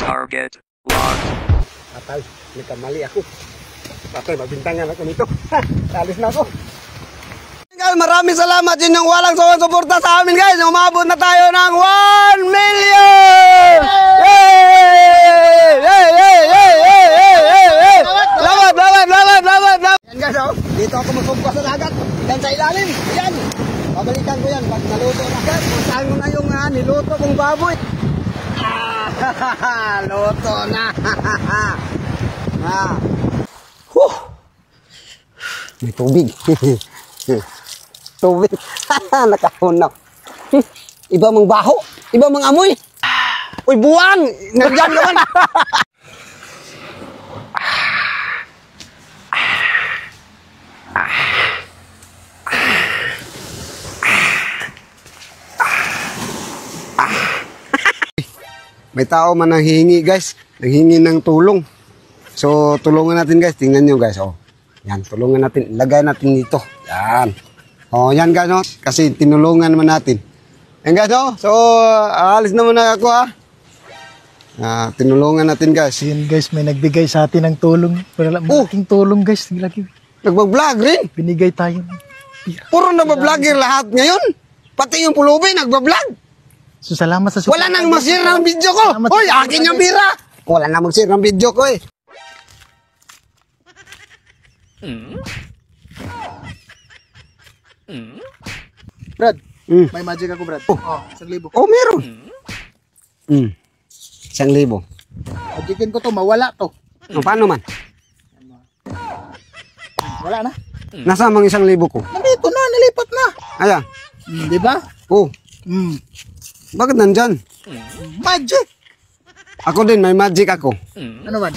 Target locked. Patay, nagkamali ako. Patay, magbintangan ako nito. Alis na ako. Guys, maraming salamat din yung walang suporta sa amin guys. Umabot na tayo ng 1 million! Lamat! Yan guys, oh. Dito ako magpumpa sa dagat. Yan sa ilalim. Yan. Babalikan ko yan pag naluto na guys. Masahan ko na yung niluto kong baboy. Luto na. May tubig. Tubig. Nakahunaw. Iba mang baho. Iba mang amoy. Uy, buwang. Nagyan naman. May tao man nanghihingi guys. Nanghihingi ng tulong. So, tulungan natin guys. Tingnan nyo guys. Oh. Yan, tulungan natin. Ilagay natin dito. Yan. Oh, yan guys. Oh. Kasi tinulungan naman natin. Yan guys. Oh. So, alis na muna ako ha. Tinulungan natin guys. Yan guys, may nagbigay sa atin ng tulong. Malaking tulong guys. Nagbablog rin. Binigay tayo. Puro nagbablogger lahat ngayon. Pati yung pulubi nagbablog. So, salamat sa support. Wala nang mag-share ng video ko. Hoy, akin yung bira. Wala nang mag-share ng video ko eh. Brad, may magic ako Brad. Oh, 1,000. Oh, meron. 1,000. Magiging ko to, mawala to. Paano man? Wala na. Nasa mang 1,000 ko? Nandito na, nilipat na. Ayan. Di ba? Oh. Bakit nandyan? Magic. Ako din, may magic ako. Ano man?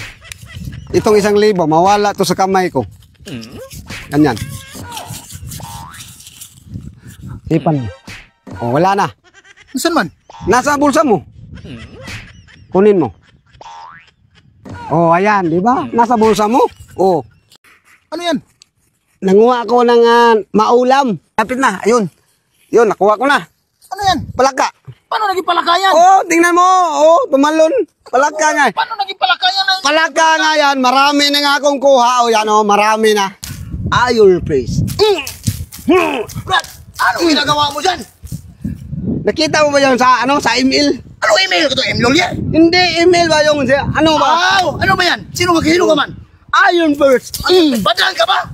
Itong 1,000, mawala to sa kamay ko. Ganyan. Ipan mo. Oh, wala na. Saan man? Nasa bulsa mo. Kunin mo. Oh, ayan, di ba? Nasa bulsa mo. Oh. Ano yan? Nanguha ako ng maulam. Lapit na, ayun. Yun, nakuha ko na. Ano yan? Palaka. Paano naging palakayan? Oh, tingnan mo. Oh, tumalon. Palaka nga. Paano naging palakayan? Palaka nga yan. Marami na nga akong kuha. O yan, oh, marami na. Ayul praise. Brad, ano ginagawa mo dyan? Nakita mo ba yun sa, sa email? Ano email ko to? Email yan? Hindi, email ba yung, ano ba? Wow! Ano ba yan? Sino maghihilo ka man? Iron Burst. Padang ka ba?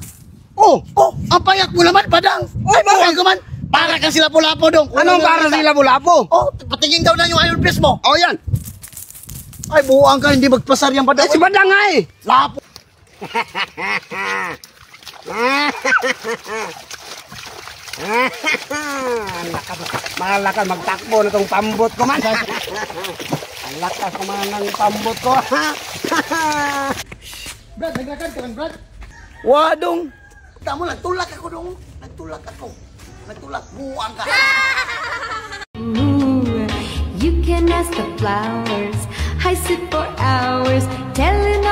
Oh, Ang payak mo naman, padang. Bakit ka man? Para ka sila pulapo dong. Anong para sila bulapo? Oh, patingin daw na yung iron press mo. Oh, yan. Ay, buuan ka, hindi magpasar yung padang. Si Badang nga eh. Lapo. Malakas magtakbo na itong pambot ko man. Malakas ko man ng pambot ko. Brad, naglakad ka lang, Brad. Wadong. Tama, nagtulak ako dong. Nagtulak ako. Nagtulak, buuan ka. Ooh, you can ask the flowers. I sit for hours telling